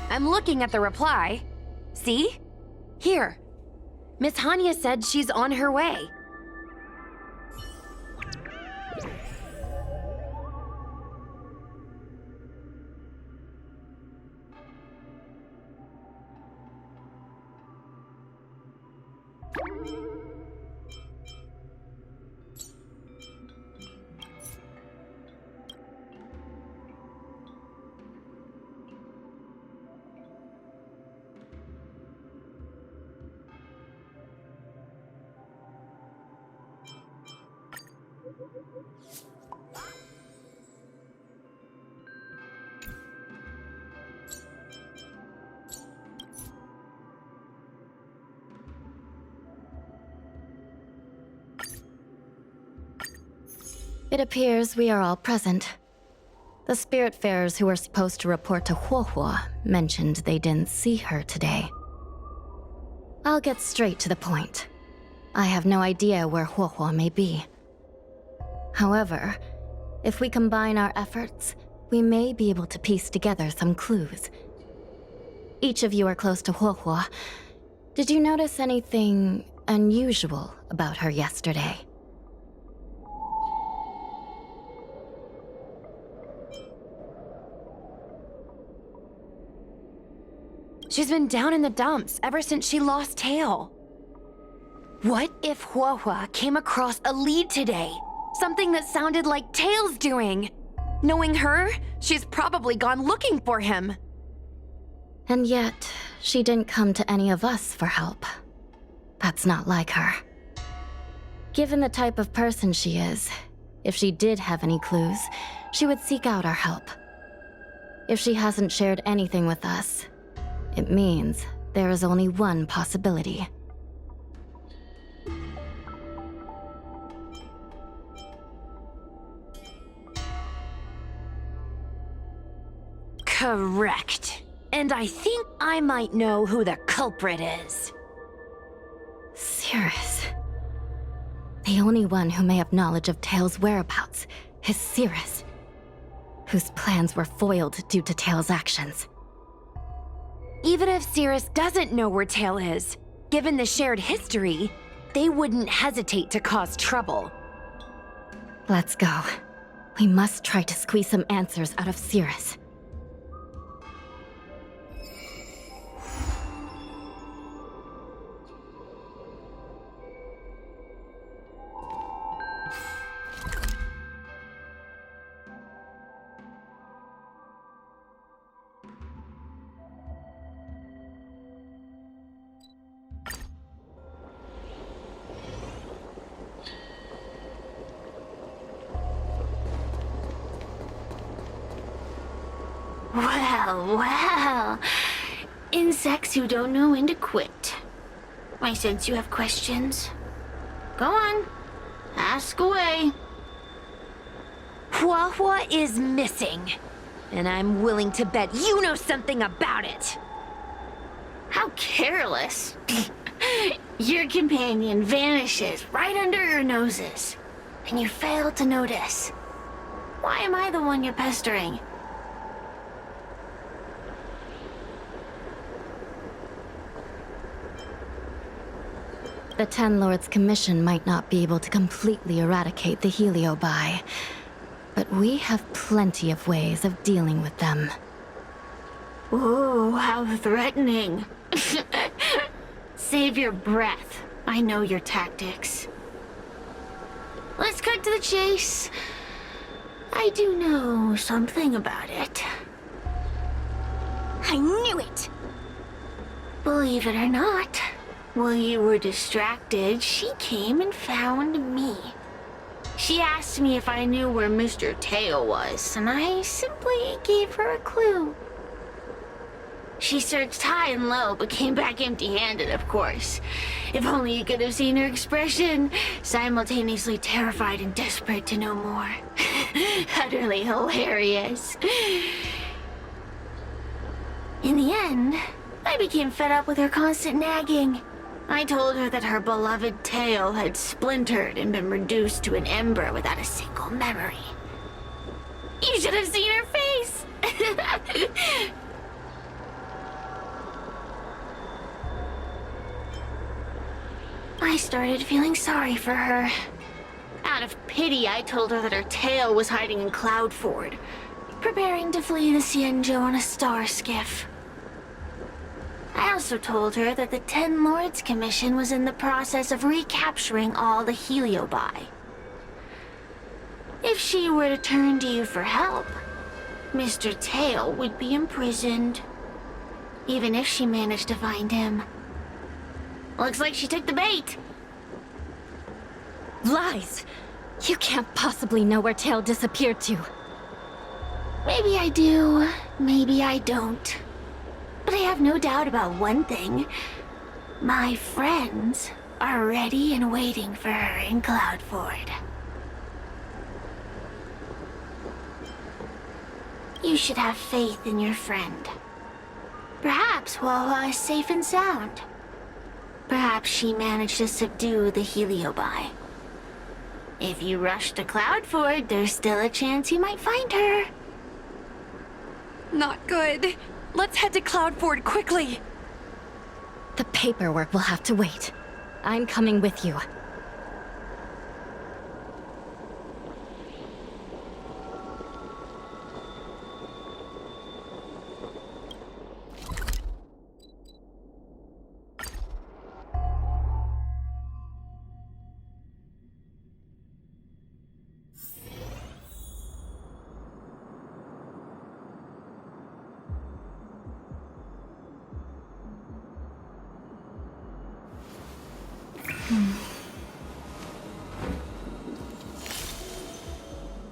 I'm looking at the reply. See? Here. Miss Hanya said she's on her way. It appears we are all present. The Spiritfarers who were supposed to report to Huohuo mentioned they didn't see her today. I'll get straight to the point. I have no idea where Huohuo may be. However, if we combine our efforts, we may be able to piece together some clues. Each of you are close to Huohuo. Did you notice anything unusual about her yesterday? She's been down in the dumps ever since she lost Tail. What if Huohuo came across a lead today? Something that sounded like Tail's doing. Knowing her, she's probably gone looking for him. And yet, she didn't come to any of us for help. That's not like her. Given the type of person she is, if she did have any clues, she would seek out our help. If she hasn't shared anything with us, it means there is only one possibility. Correct. And I think I might know who the culprit is. Cirrus. The only one who may have knowledge of Tail's whereabouts is Cirrus, whose plans were foiled due to Tail's actions. Even if Cirrus doesn't know where Tail is, given the shared history, they wouldn't hesitate to cause trouble. Let's go. We must try to squeeze some answers out of Cirrus. Well. Insects who don't know when to quit. I sense you have questions. Go on. Ask away. Huohuo is missing. And I'm willing to bet you know something about it. How careless. Your companion vanishes right under your noses. And you fail to notice. Why am I the one you're pestering? The Ten Lords' commission might not be able to completely eradicate the Heliobi, but we have plenty of ways of dealing with them. Ooh, how threatening. Save your breath. I know your tactics. Let's cut to the chase. I do know something about it. I knew it! Believe it or not, while you were distracted, she came and found me. She asked me if I knew where Mr. Tail was, and I simply gave her a clue. She searched high and low, but came back empty-handed, of course. If only you could have seen her expression, simultaneously terrified and desperate to know more. Utterly hilarious. In the end, I became fed up with her constant nagging. I told her that her beloved Tail had splintered and been reduced to an ember without a single memory. You should have seen her face! I started feeling sorry for her. Out of pity, I told her that her tail was hiding in Cloudford, preparing to flee the Xianzhou on a star skiff. I also told her that the Ten Lords Commission was in the process of recapturing all the Heliobi. If she were to turn to you for help, Mr. Tail would be imprisoned, even if she managed to find him. Looks like she took the bait. Lies! You can't possibly know where Tail disappeared to. Maybe I do, maybe I don't. But I have no doubt about one thing. My friends are ready and waiting for her in Cloudford. You should have faith in your friend. Perhaps Huahua is safe and sound. Perhaps she managed to subdue the Heliobi. If you rush to Cloudford, there's still a chance you might find her. Not good. Let's head to Cloudford quickly. The paperwork will have to wait. I'm coming with you.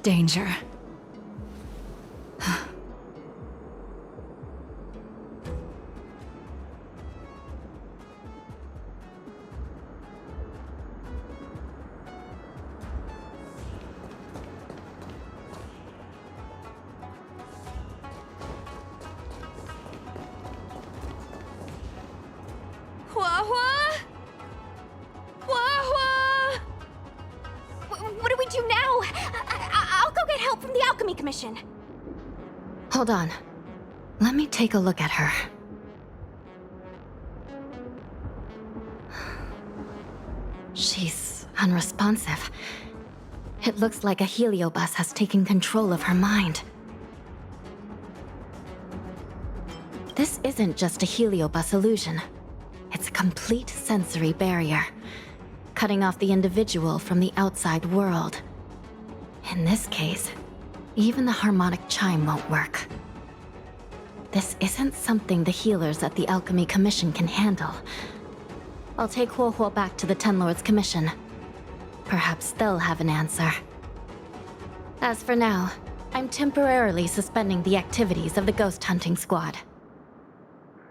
Danger. Huahua? Huahua? What do we do now? I'll go get help from the Alchemy Commission. Hold on. Let me take a look at her. She's unresponsive. It looks like a heliobus has taken control of her mind. This isn't just a heliobus illusion. It's a complete sensory barrier, cutting off the individual from the outside world. In this case, even the harmonic chime won't work. This isn't something the healers at the Alchemy Commission can handle. I'll take Huohuo back to the Ten Lords Commission. Perhaps they'll have an answer. As for now, I'm temporarily suspending the activities of the ghost hunting squad.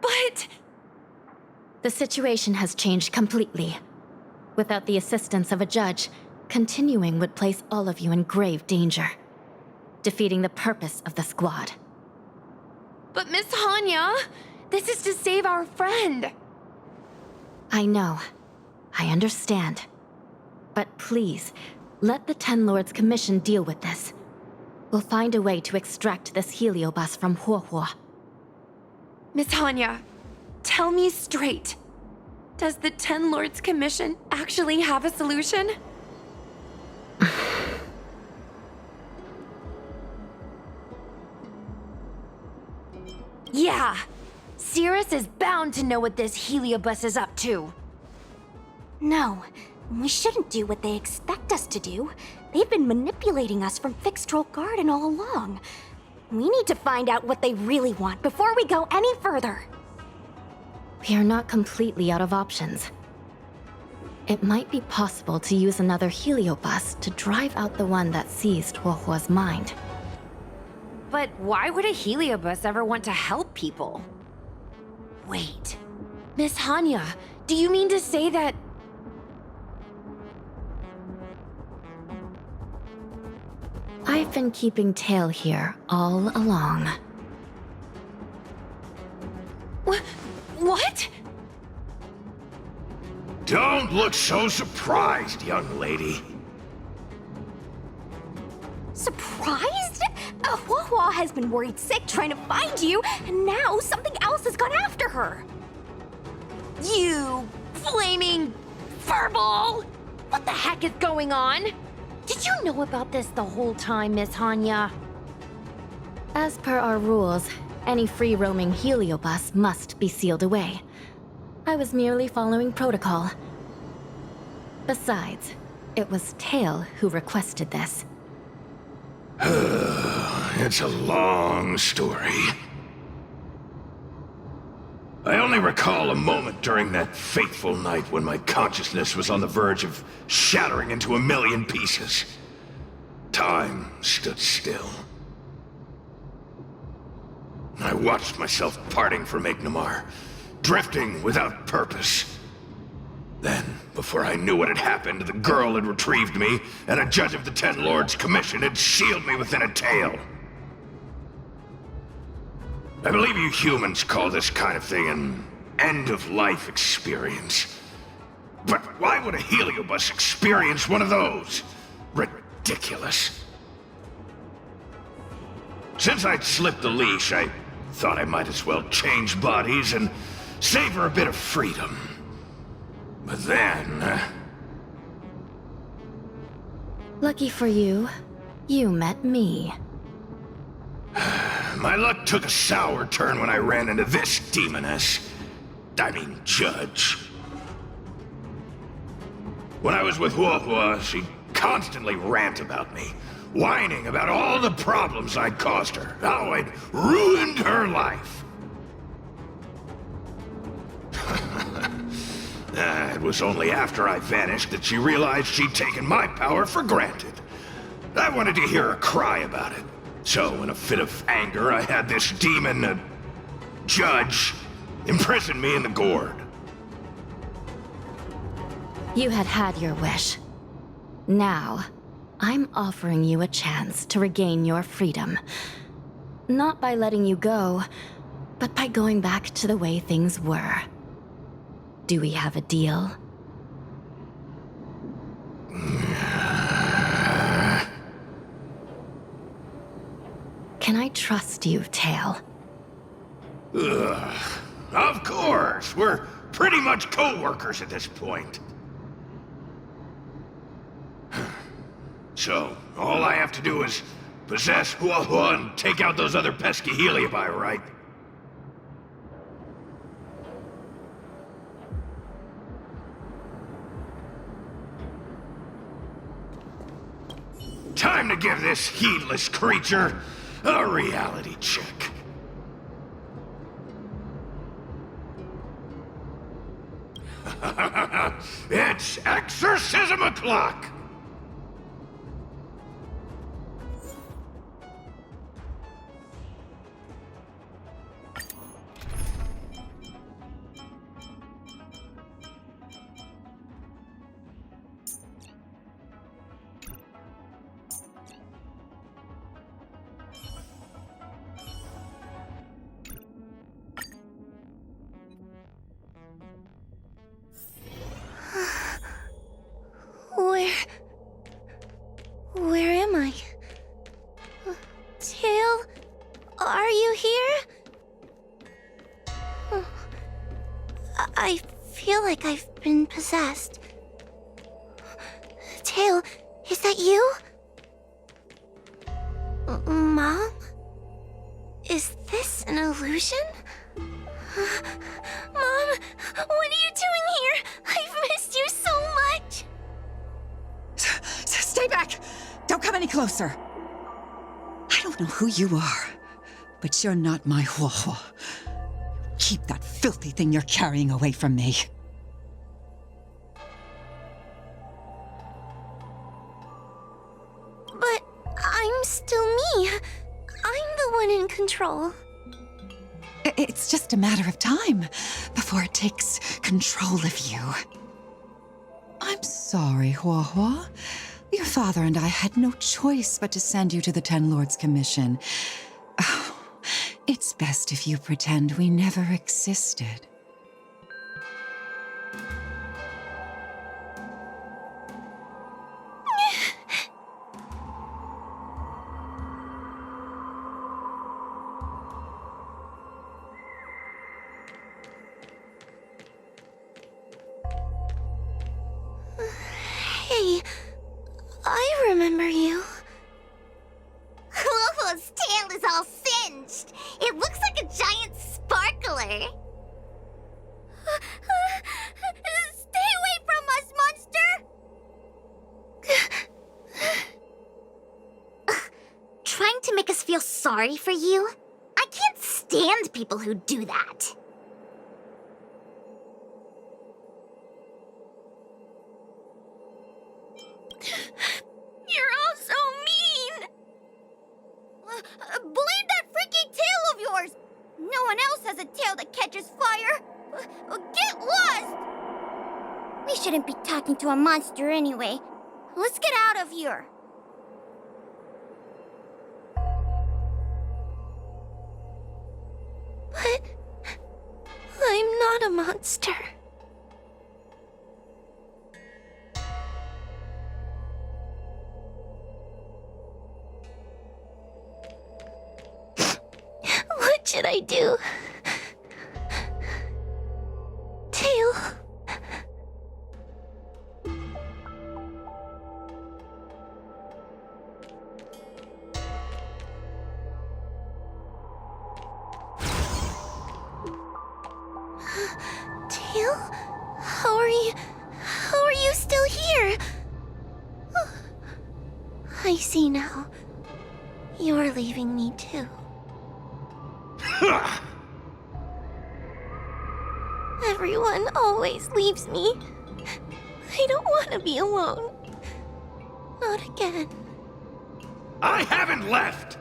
But... The situation has changed completely. Without the assistance of a judge, continuing would place all of you in grave danger, defeating the purpose of the squad. But Miss Hanya, this is to save our friend. I know. I understand. But please, let the Ten Lords Commission deal with this. We'll find a way to extract this heliobus from Huohuo. Miss Hanya, tell me straight. Does the Ten Lords Commission actually have a solution? Yeah. Cirrus is bound to know what this heliobus is up to. No, we shouldn't do what they expect us to do. They've been manipulating us from Fyxestroll Garden all along. We need to find out what they really want before we go any further. We are not completely out of options. It might be possible to use another heliobus to drive out the one that seized Huohuo's mind. But why would a heliobus ever want to help people? Wait. Miss Hanya, do you mean to say that... I've been keeping tail here all along. What? Don't look so surprised, young lady. Surprised? Huahua has been worried sick trying to find you, and now something else has gone after her. You flaming Furball! What the heck is going on? Did you know about this the whole time, Miss Hanya? As per our rules, any free-roaming heliobus must be sealed away. I was merely following protocol. Besides, it was Tail who requested this. It's a long story. I only recall a moment during that fateful night when my consciousness was on the verge of shattering into a million pieces. Time stood still. I watched myself parting from Ignamar, drifting without purpose. Then, before I knew what had happened, the girl had retrieved me, and a judge of the Ten Lords' Commission had sealed me within a tail. I believe you humans call this kind of thing an end-of-life experience. But why would a heliobus experience one of those? Ridiculous. Since I'd slipped the leash, I thought I might as well change bodies and savor a bit of freedom. But then... Lucky for you, you met me. My luck took a sour turn when I ran into this demoness. I mean, judge. When I was with Huohua, she constantly rant about me, whining about all the problems I'd caused her, how I'd ruined her life. It was only after I vanished that she realized she'd taken my power for granted. I wanted to hear her cry about it. So, in a fit of anger, I had this demon, judge, imprison me in the gourd. You had had your wish. Now, I'm offering you a chance to regain your freedom. Not by letting you go, but by going back to the way things were. Do we have a deal? Can I trust you, Tail? Ugh. Of course! We're pretty much co-workers at this point. So, all I have to do is possess Huohua and take out those other pesky heliobi, right? Time to give this heedless creature a reality check. It's exorcism o'clock! Where am I? Tail? Are you here? I feel like I've been possessed. Tail, is that you? Mom? Is this an illusion? Mom, what are you doing here? I've missed you so much! Stay back! Don't come any closer! I don't know who you are, but you're not my Huohua. Keep that filthy thing you're carrying away from me. But I'm still me. I'm the one in control. It's just a matter of time before it takes control of you. I'm sorry, Huohua. Your father and I had no choice but to send you to the Ten Lords' Commission. Oh, it's best if you pretend we never existed. I remember you. Huohuo's tail is all singed. It looks like a giant sparkler. Stay away from us, monster! Trying to make us feel sorry for you? I can't stand people who do that. You're all so mean! Blame that freaking tail of yours! No one else has a tail that catches fire! Get lost! We shouldn't be talking to a monster anyway. Let's get out of here. But I'm not a monster. What should I do? Tail. Tail? How are you still here? I see now. You're leaving me too. Everyone always leaves me. I don't want to be alone. Not again. I haven't left!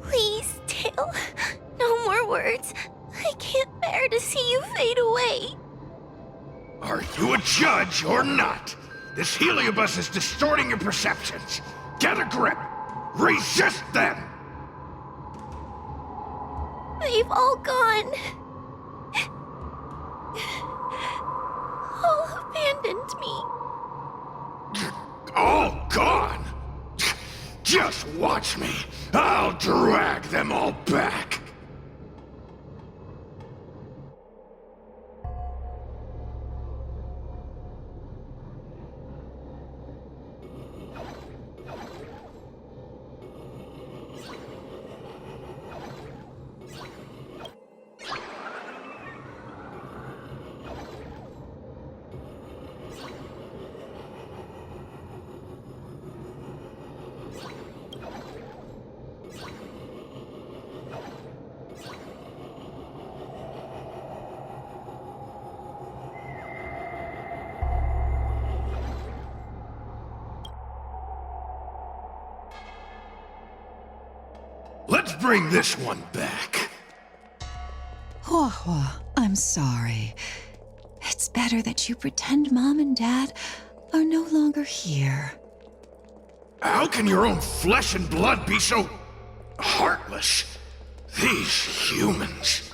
Please, Tail. No more words. I can't bear to see you fade away. Are you a judge or not? This heliobus is distorting your perceptions. Get a grip. Resist them! They've all gone. All abandoned me. All gone? Just watch me. I'll drag them all back. Let's bring this one back. Huohuo, I'm sorry. It's better that you pretend Mom and Dad are no longer here. How can your own flesh and blood be so heartless? These humans.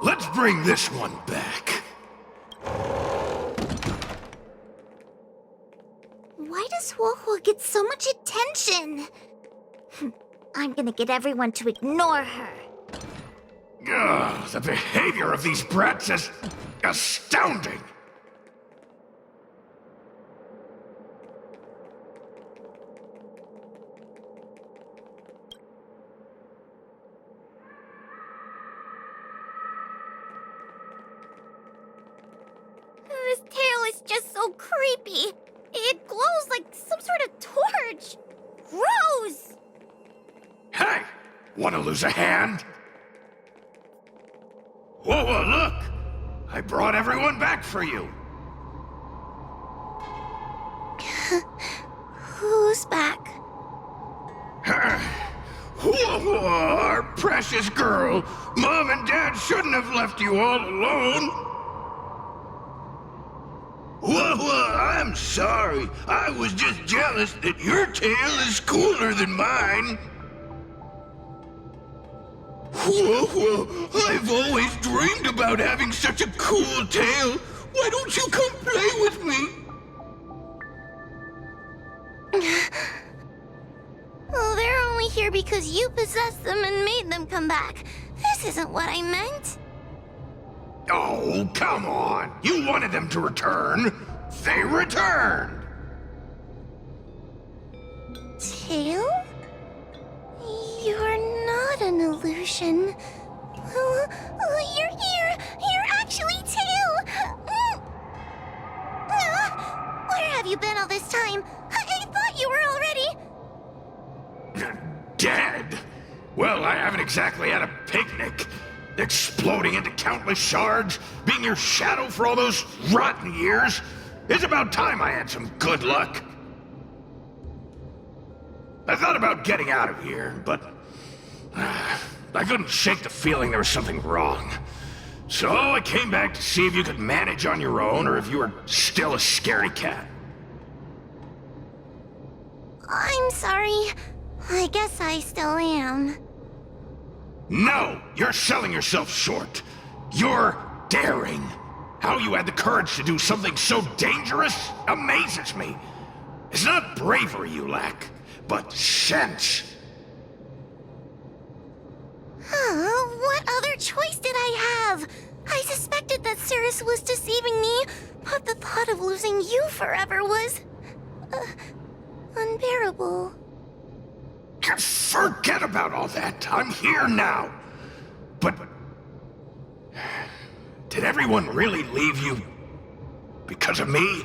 Let's bring this one back. Why does Huohuo get so much attention? I'm gonna get everyone to ignore her. Ugh, the behavior of these brats is astounding. This tail is just so creepy. It glows like some sort of torch. Gross! Hey, want to lose a hand? Whoa, whoa, look! I brought everyone back for you. Who's back? Whoa, our precious girl. Mom and Dad shouldn't have left you all alone. Whoa, I'm sorry. I was just jealous that your tail is cooler than mine. Whoa, I've always dreamed about having such a cool tail. Why don't you come play with me? Oh, they're only here because you possessed them and made them come back. This isn't what I meant. Oh, come on. You wanted them to return. They returned. Tail? You're not an illusion. You're here. You're actually Tail. Where have you been all this time? I thought you were already... Dead? Well, I haven't exactly had a picnic. Exploding into countless shards, being your shadow for all those rotten years. It's about time I had some good luck. I thought about getting out of here, but I couldn't shake the feeling there was something wrong. So I came back to see if you could manage on your own or if you were still a scaredy cat. I'm sorry. I guess I still am. No! You're selling yourself short. You're daring. How you had the courage to do something so dangerous amazes me. It's not bravery you lack, but sense. What other choice did I have? I suspected that Cirrus was deceiving me, but the thought of losing you forever was... unbearable. Forget about all that. I'm here now. But... did everyone really leave you because of me?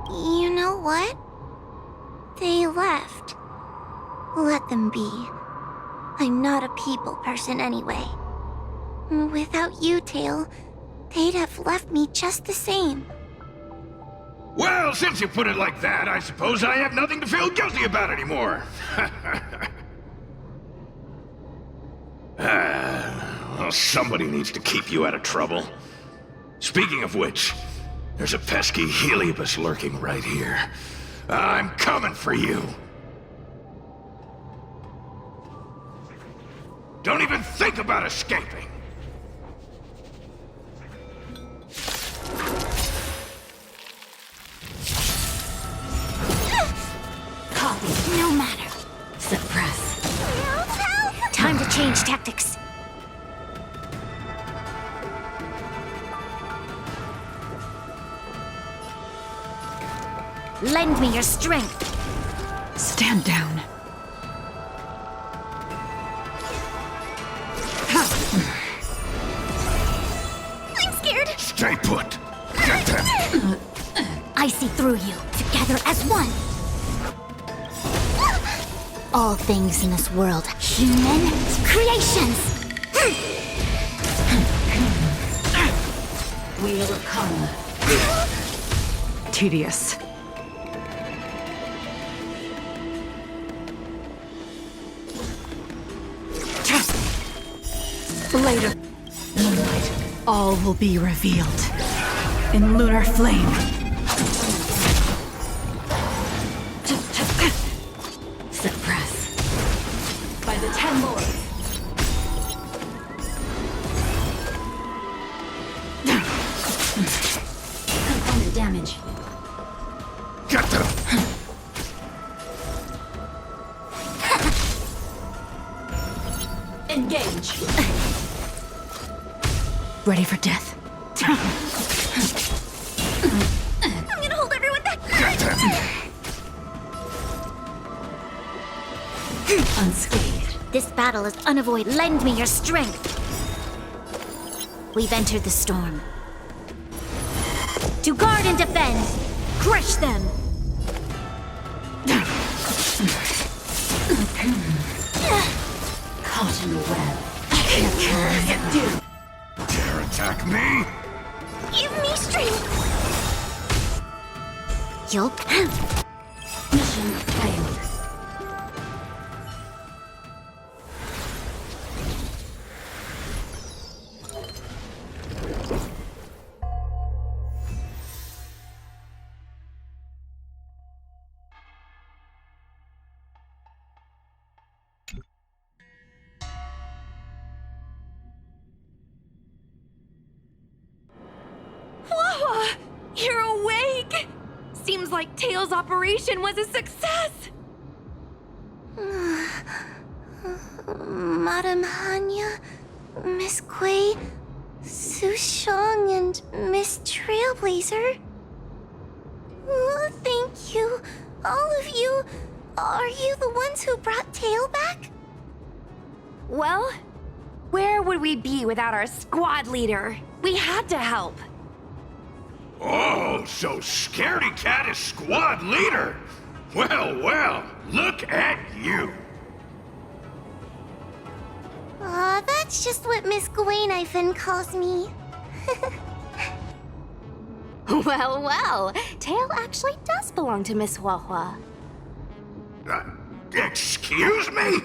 You know what? They left. Let them be. I'm not a people person anyway. Without you, Tail, they'd have left me just the same. Well, since you put it like that, I suppose I have nothing to feel guilty about anymore. Well, somebody needs to keep you out of trouble. Speaking of which, there's a pesky Heliopus lurking right here. I'm coming for you. Don't even think about escaping. Copy. No matter. Suppress. Help! Time to change tactics. Lend me your strength. Stand down. I'm scared. Stay put. Get them. I see through you, together as one. All things in this world, human creations. We'll come. Tedious. Later, moonlight, all will be revealed in lunar flame. Suppress. By the 10 lords. damage. Ready for death. I'm gonna hold everyone back. Unscathed. This battle is unavoidable. Lend me your strength. We've entered the storm. To guard and defend. Crush them. Caught in a web. Dare attack me? Give me strength. You'll... Mission failed. Wawa! You're awake! Seems like Tails' operation was a success! Madame Hanya, Miss Kuei, Su Shang, and Miss Trailblazer. Oh, thank you. All of you. Are you the ones who brought Tail back? Well, where would we be without our squad leader? We had to help. Oh, so Scaredy Cat is squad leader. Well, look at you. Aw, that's just what Miss Gwainifin calls me. Well, Tail actually does belong to Miss Huahua. Excuse me?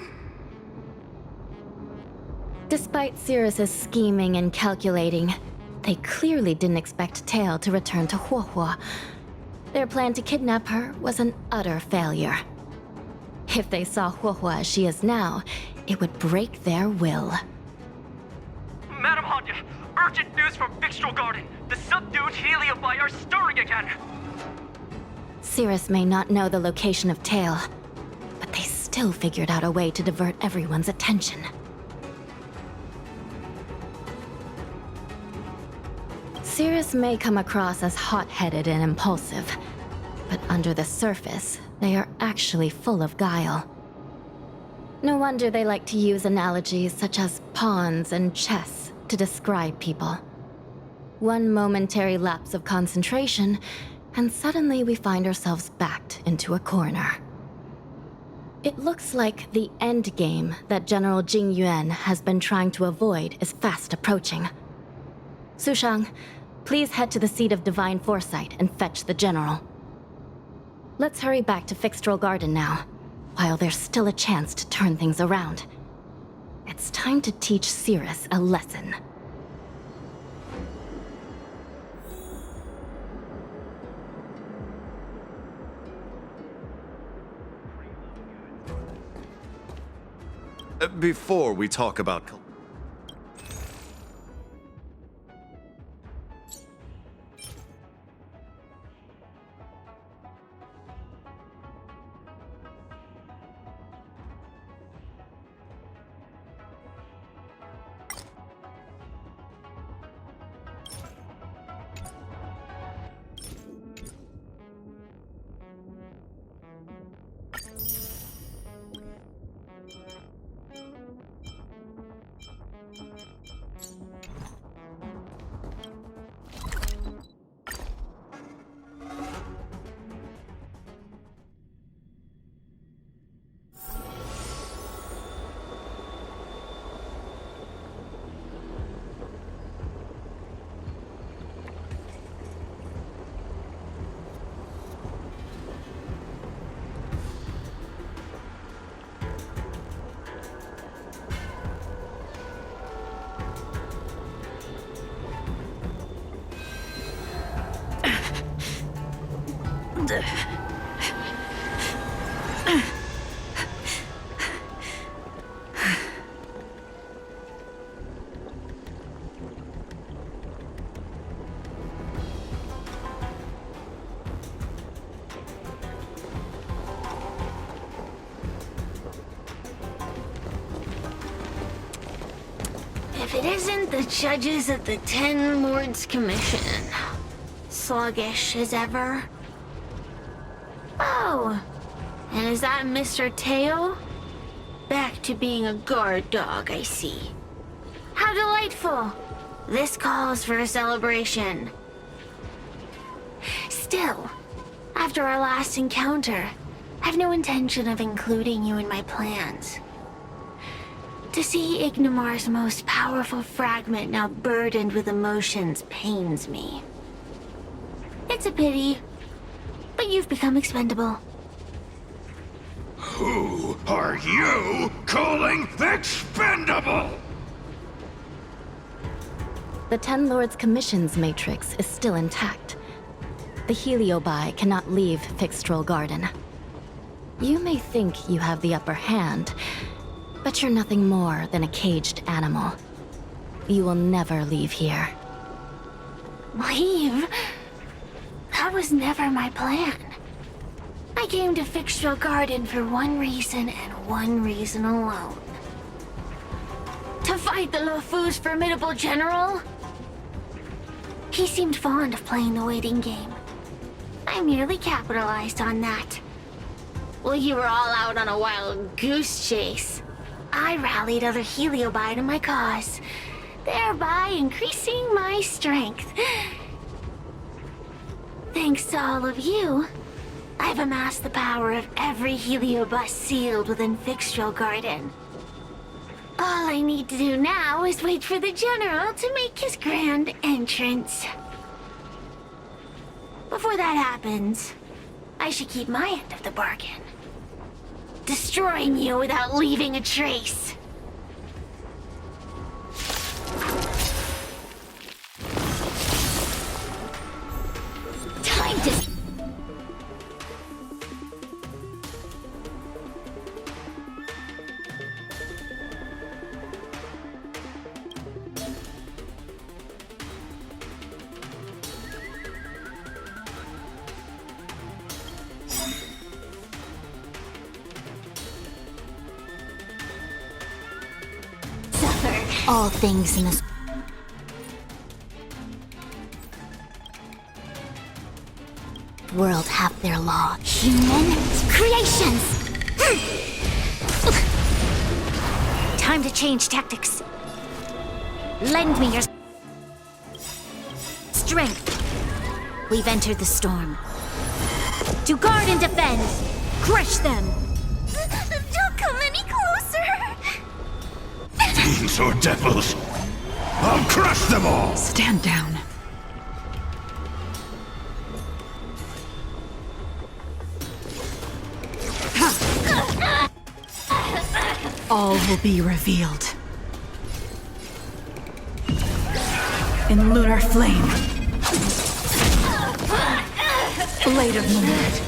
Despite Cirrus's scheming and calculating, they clearly didn't expect Tail to return to Huahua. Their plan to kidnap her was an utter failure. If they saw Huahua as she is now, it would break their will. Madam Hanya, urgent news from Fyxestroll Garden. The subdued helium by are stirring again. Cirrus may not know the location of Tail, but they still figured out a way to divert everyone's attention. Cirrus may come across as hot-headed and impulsive, but under the surface, they are actually full of guile. No wonder they like to use analogies such as pawns and chess to describe people. One momentary lapse of concentration, and suddenly we find ourselves backed into a corner. It looks like the end game that General Jing Yuan has been trying to avoid is fast approaching. Su Shang, please head to the seat of Divine Foresight and fetch the General. Let's hurry back to Fyxestroll Garden now, while there's still a chance to turn things around. It's time to teach Cirrus a lesson. Before we talk about... it isn't the judges at the Ten Lords Commission. Sluggish as ever. Oh, and is that Mr. Teo? Back to being a guard dog, I see. How delightful! This calls for a celebration. Still, after our last encounter, I've no intention of including you in my plans. To see Ignimar's most powerful fragment now burdened with emotions pains me. It's a pity, but you've become expendable. Who are you calling expendable? The Ten Lords Commission's matrix is still intact. The Heliobi cannot leave Fyxestroll Garden. You may think you have the upper hand, but you're nothing more than a caged animal. You will never leave here. Leave? That was never my plan. I came to Fyxestroll Garden for one reason and one reason alone. To fight the Lofu's formidable general? He seemed fond of playing the waiting game. I merely capitalized on that. While you were all out on a wild goose chase, I rallied other Heliobi to my cause, thereby increasing my strength. Thanks to all of you, I've amassed the power of every Heliobus sealed within Fyxestroll Garden. All I need to do now is wait for the General to make his grand entrance. Before that happens, I should keep my end of the bargain. Destroying you without leaving a trace. Time to... all things in this world have their law. Human creations! Time to change tactics. Lend me your strength. We've entered the storm. To guard and defend. Crush them. Don't come any closer. Fiends or devils, I'll crush them all! Stand down. All will be revealed. In lunar flame. Blade of moonlight.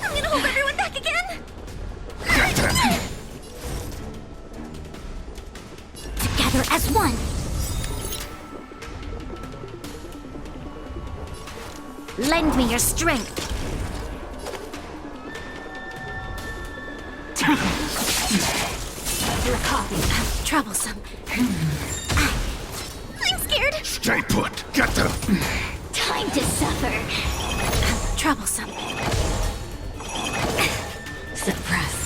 I'm gonna hold everyone back again. Get them! Together as one. Lend me your strength. You're troublesome. I'm scared. Stay put! Get them! Time to suffer. Troublesome. Suppress.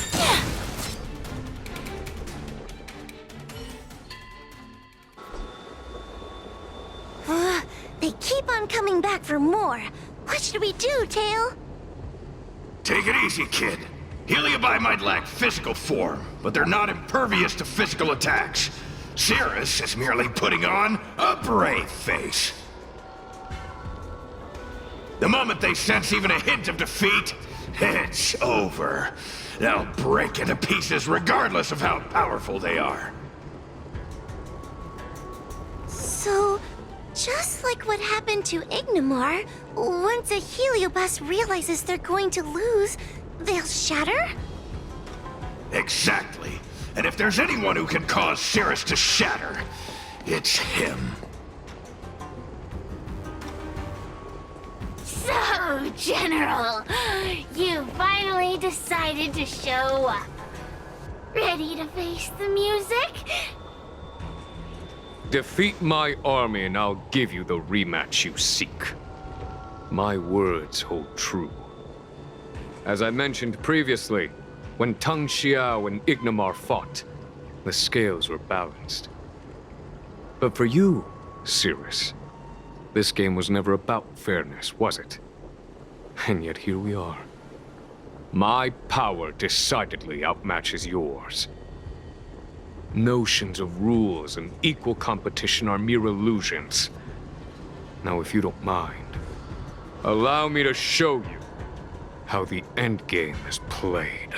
They keep on coming back for more. What should we do, Tail? Take it easy, kid. Heliobi might lack physical form, but they're not impervious to physical attacks. Cirrus is merely putting on a brave face. The moment they sense even a hint of defeat, it's over. They'll break into pieces regardless of how powerful they are. So, just like what happened to Ignimar, once a Heliobus realizes they're going to lose, they'll shatter? Exactly. And if there's anyone who can cause Cirrus to shatter, it's him. So, General, you finally decided to show up. Ready to face the music? Defeat my army and I'll give you the rematch you seek. My words hold true. As I mentioned previously, when Tang Xiao and Ignamar fought, the scales were balanced. But for you, Cirrus, this game was never about fairness, was it? And yet here we are. My power decidedly outmatches yours. Notions of rules and equal competition are mere illusions. Now, if you don't mind, allow me to show you how the endgame is played.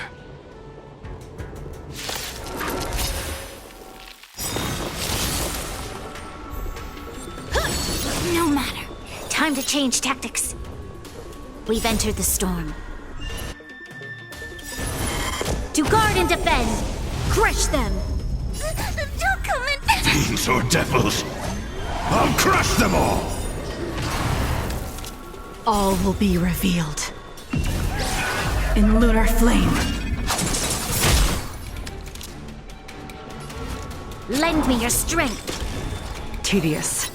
No matter. Time to change tactics. We've entered the storm. To guard and defend! Crush them! Don't come in! Fiends or devils, I'll crush them all! All will be revealed. In lunar flame. Lend me your strength! Tedious.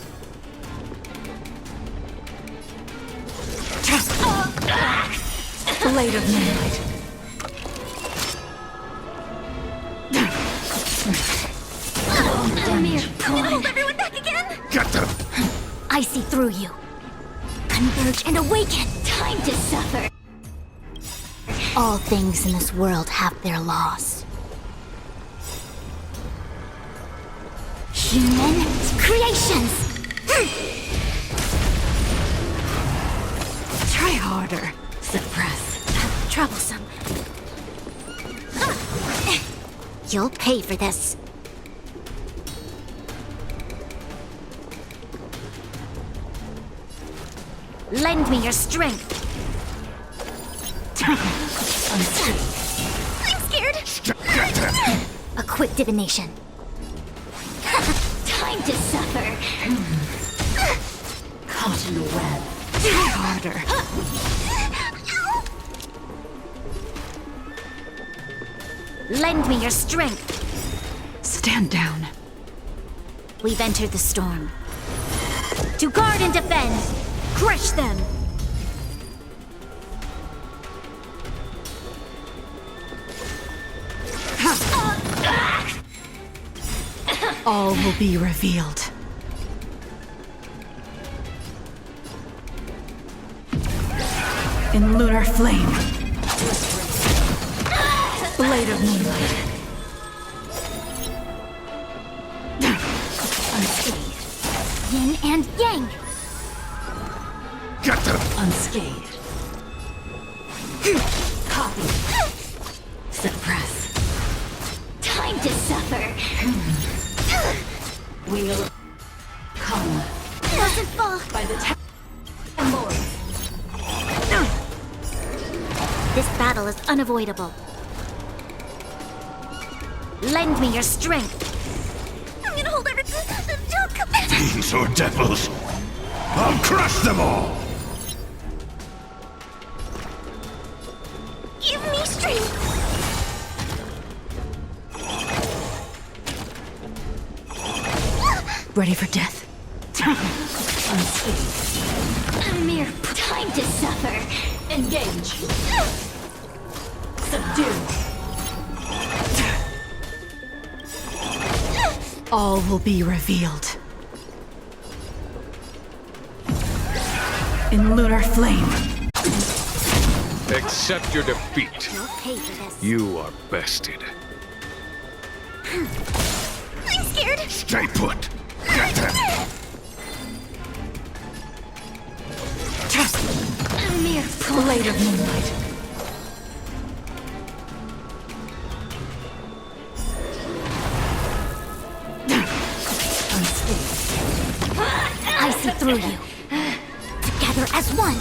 Blade of moonlight. Hold everyone back again! Get them! I see through you. Converge and awaken! Time to suffer! All things in this world have their laws. Human creations! Try harder. Suppress. Troublesome. You'll pay for this. Lend me your strength. I'm scared. Get them! A quick divination. Time to suffer. Caught in the web. Try harder. Lend me your strength. Stand down. We've entered the storm. To guard and defend! Crush them! All will be revealed. In lunar flame. Blade of moonlight. Unscathed. Yin and yang! Get them! Unscathed. Copy. Suppress. Time to suffer! Wheel. Come. Doesn't fall! By the time. This battle is unavoidable. Lend me your strength. I'm gonna hold everything. Don't come in. Fiends or devils, I'll crush them all! Give me strength. Ready for death. Unscathed. A mere time to suffer. Engage. Subdue. All will be revealed. In lunar flame. Accept your defeat. You'll pay for this. You are bested. I'm scared. Stay put! Get them! A mere Blade of moonlight. I see through you. Together as one.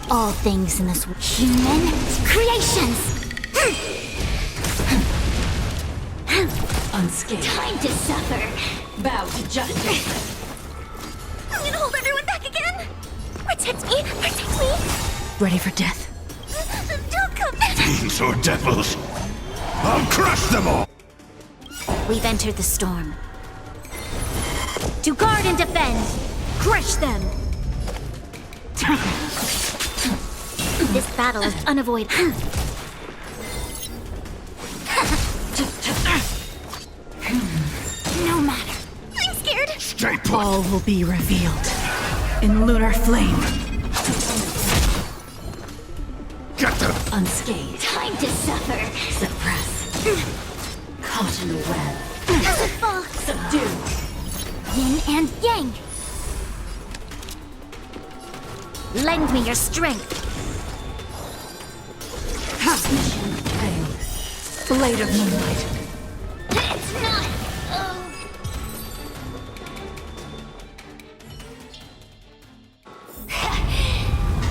All things in this human creations. Unscathed. Time to suffer. Bow to justice. I'm gonna hold everyone back again. Protect me. Protect me. Ready for death. Don't come. Fiends or devils, I'll crush them all! We've entered the storm. To guard and defend! Crush them! This battle is unavoidable. No matter. I'm scared. Stay put! All will be revealed in lunar flame. Get them! Unscathed. Time to suffer. Suppress. Caught in a web. Merciful. Subdue. Yin and yang. Lend me your strength. Mission failed. Blade of moonlight. It's not.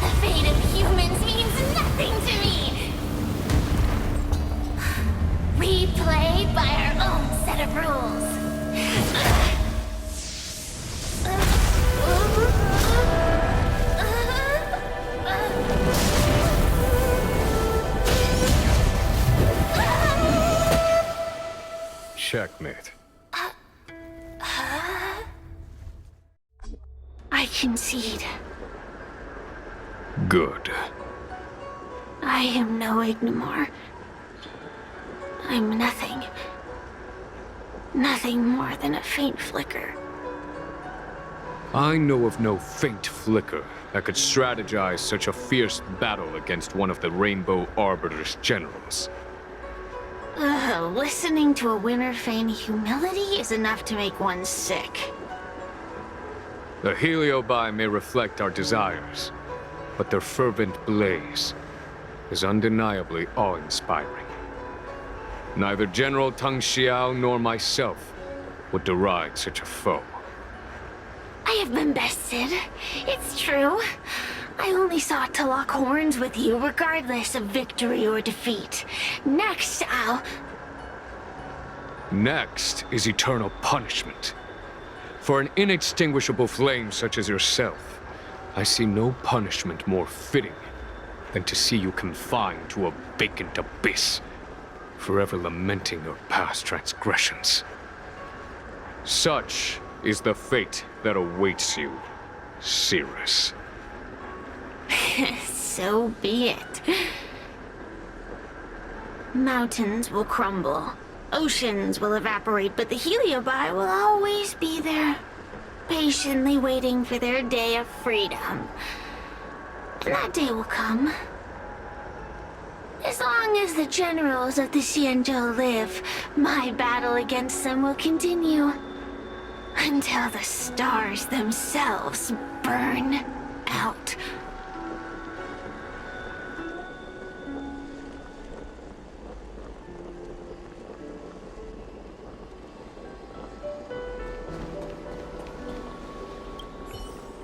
The fate of humans means nothing to me. We play by our own set of rules. Checkmate. I concede. Good. I am no Ignimor. I'm nothing. Nothing more than a faint flicker. I know of no faint flicker that could strategize such a fierce battle against one of the Rainbow Arbiter's generals. Listening to a winner feign humility is enough to make one sick. The Heliobi may reflect our desires, but their fervent blaze is undeniably awe-inspiring. Neither General Tang Xiao nor myself would deride such a foe. I have been bested. It's true. I only sought to lock horns with you regardless of victory or defeat. Next, Next is eternal punishment. For an inextinguishable flame such as yourself, I see no punishment more fitting than to see you confined to a vacant abyss, forever lamenting your past transgressions. Such is the fate that awaits you, Cirrus. So be it. Mountains will crumble. Oceans will evaporate, but the Heliobi will always be there, patiently waiting for their day of freedom. And that day will come. As long as the generals of the Xianzhou live, my battle against them will continue. Until the stars themselves burn out.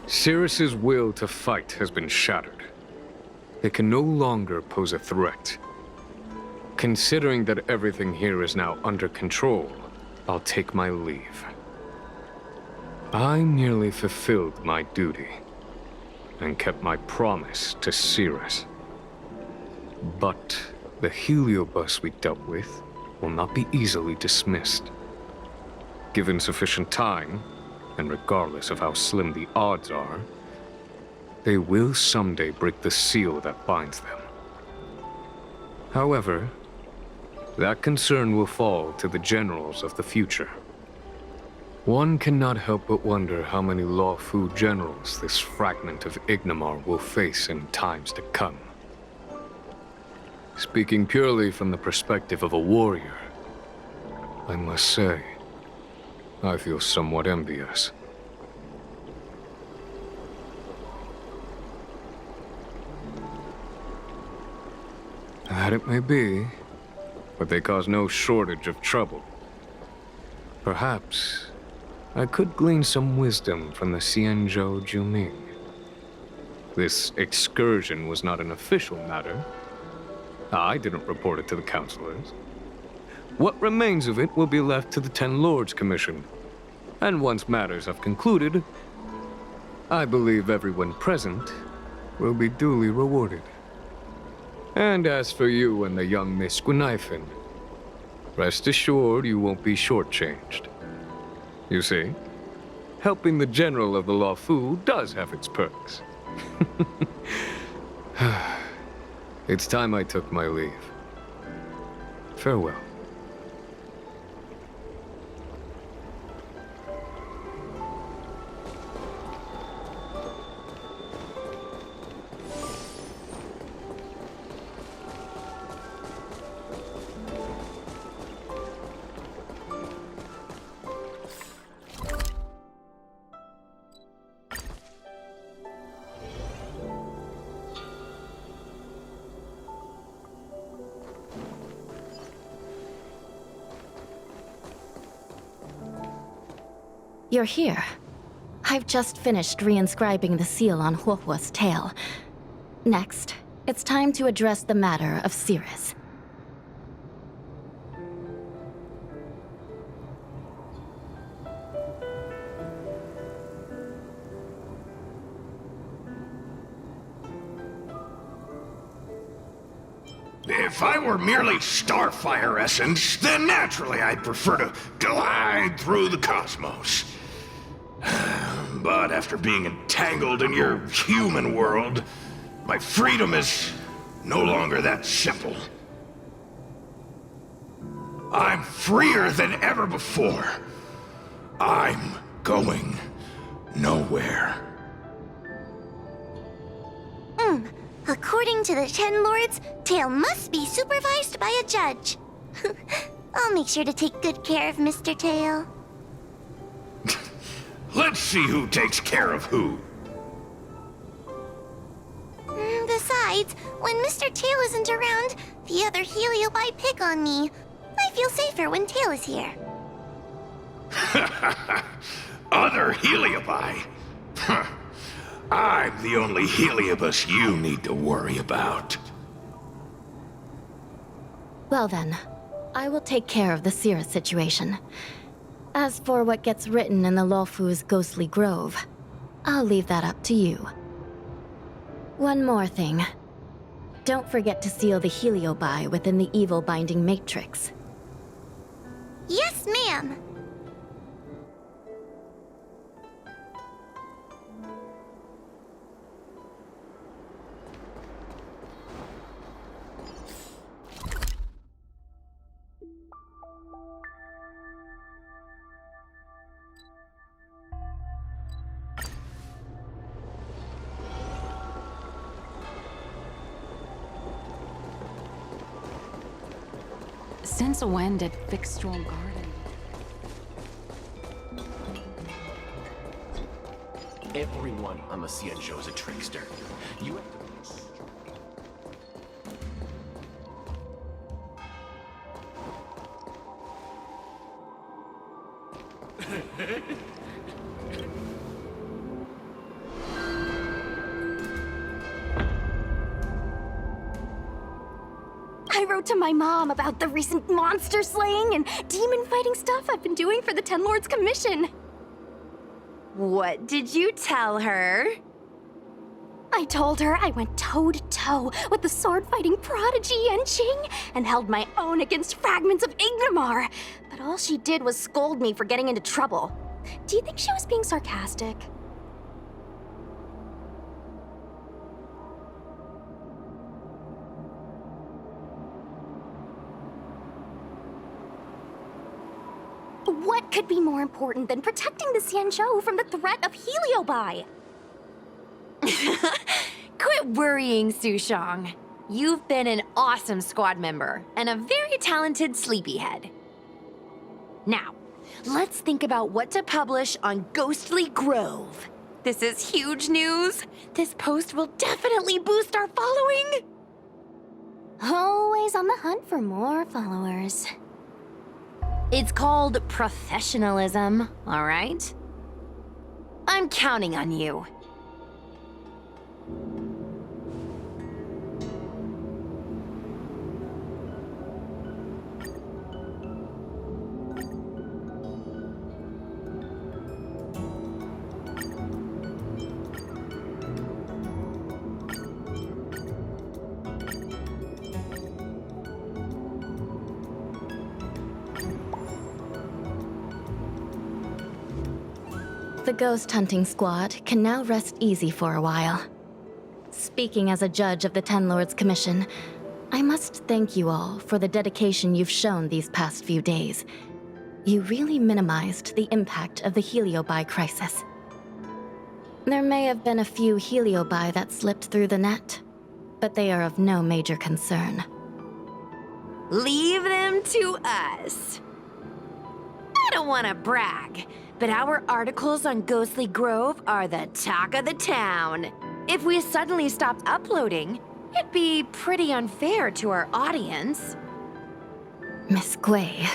Cirrus's will to fight has been shattered. They can no longer pose a threat. Considering that everything here is now under control, I'll take my leave. I merely fulfilled my duty and kept my promise to Cirrus. But the Heliobus we dealt with will not be easily dismissed. Given sufficient time, and regardless of how slim the odds are, they will someday break the seal that binds them. However, that concern will fall to the generals of the future. One cannot help but wonder how many Luofu generals this fragment of Ignimar will face in times to come. Speaking purely from the perspective of a warrior, I must say, I feel somewhat envious. That it may be, but they cause no shortage of trouble. Perhaps I could glean some wisdom from the Xianzhou Juming. This excursion was not an official matter. I didn't report it to the councilors. What remains of it will be left to the Ten Lords Commission. And once matters have concluded, I believe everyone present will be duly rewarded. And as for you and the young Miss Guinaifen, Rest assured you won't be shortchanged. You see, helping the general of the Luofu does have its perks. It's time I took my leave. Farewell. You're here. I've just finished reinscribing the seal on Huohuo's tail. Next, it's time to address the matter of Cirrus. If I were merely starfire essence, then naturally I'd prefer to glide through the cosmos. But after being entangled in your human world, my freedom is no longer that simple. I'm freer than ever before. I'm going nowhere. According to the Ten Lords, Tail must be supervised by a judge. I'll make sure to take good care of Mr. Tail. Let's see who takes care of who. Besides, when Mr. Tail isn't around, the other Heliobi pick on me. I feel safer when Tail is here. Other Heliobi? Huh. I'm the only Heliobus you need to worry about. Well then, I will take care of the Cirrus situation. As for what gets written in the Luofu's ghostly grove, I'll leave that up to you. One more thing. Don't forget to seal the Heliobi within the evil binding matrix. Yes, ma'am. Since when did Fyxestroll Garden? Everyone on the Xianzhou is a trickster. You have I wrote to my mom about the recent monster slaying and demon fighting stuff I've been doing for the Ten Lords Commission. What did you tell her? I told her I went toe-to-toe with the sword-fighting prodigy Yanqing and held my own against fragments of Ignamar. But all she did was scold me for getting into trouble. Do you think she was being sarcastic? What could be more important than protecting the Xianzhou from the threat of Heliobi? Quit worrying, Sushong. You've been an awesome squad member and a very talented sleepyhead. Now, let's think about what to publish on Ghostly Grove. This is huge news. This post will definitely boost our following. Always on the hunt for more followers. It's called professionalism, all right? I'm counting on you. the ghost hunting squad can now rest easy for a while. Speaking as a judge of the Ten Lords Commission, I must thank you all for the dedication you've shown these past few days. You really minimized the impact of the Heliobi crisis. There may have been a few Heliobi that slipped through the net, but they are of no major concern. Leave them to us. I don't want to brag, but our articles on Ghostly Grove are the talk of the town. If we suddenly stopped uploading, it'd be pretty unfair to our audience. Miss Gwei.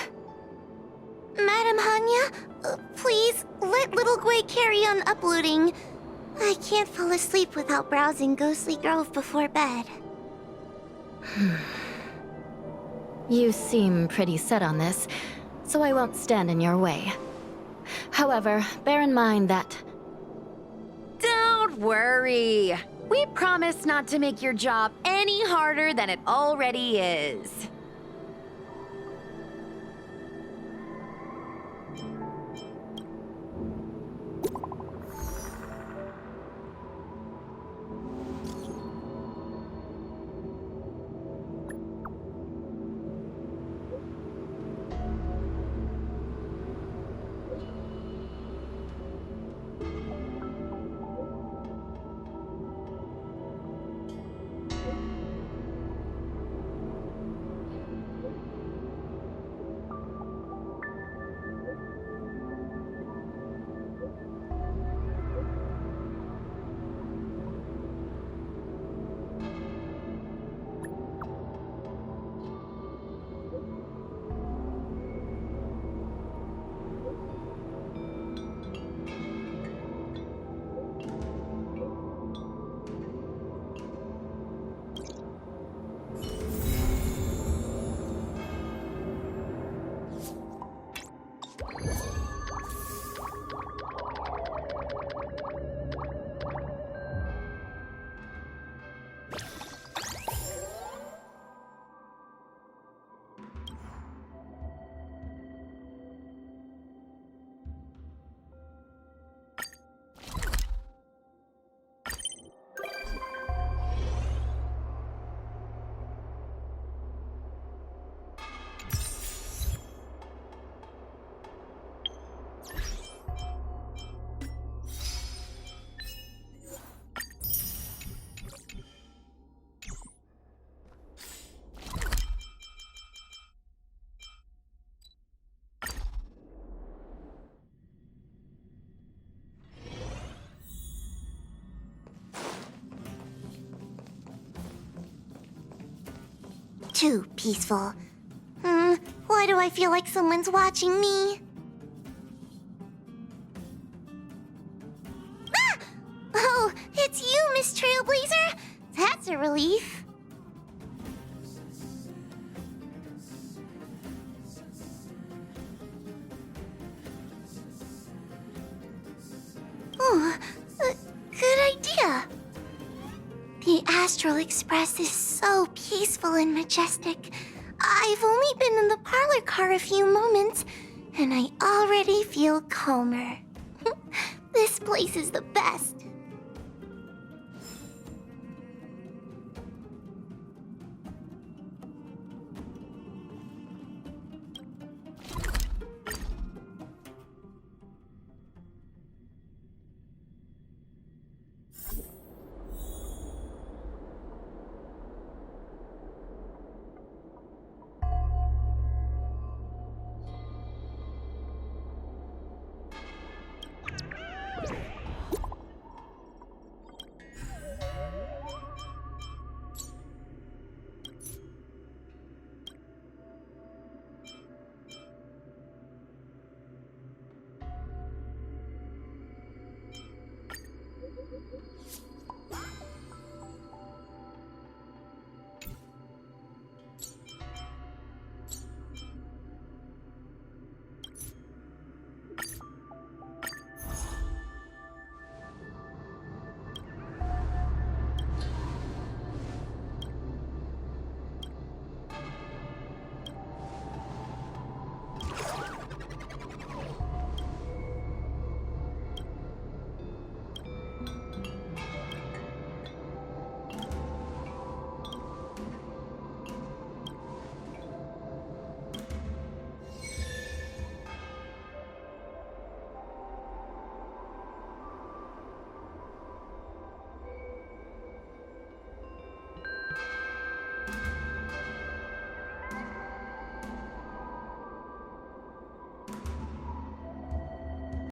Madam Hanya, please let little Gwei carry on uploading. I can't fall asleep without browsing Ghostly Grove before bed. You seem pretty set on this, so I won't stand in your way. However, bear in mind that... Don't worry. We promise not to make your job any harder than it already is. Too peaceful. Why do I feel like someone's watching me? Ah! Oh, it's you, Miss Trailblazer? That's a relief. Oh, good idea. The Astral Express is so peaceful and majestic. I've only been in the parlor car a few moments, and I already feel calmer. This place is the best.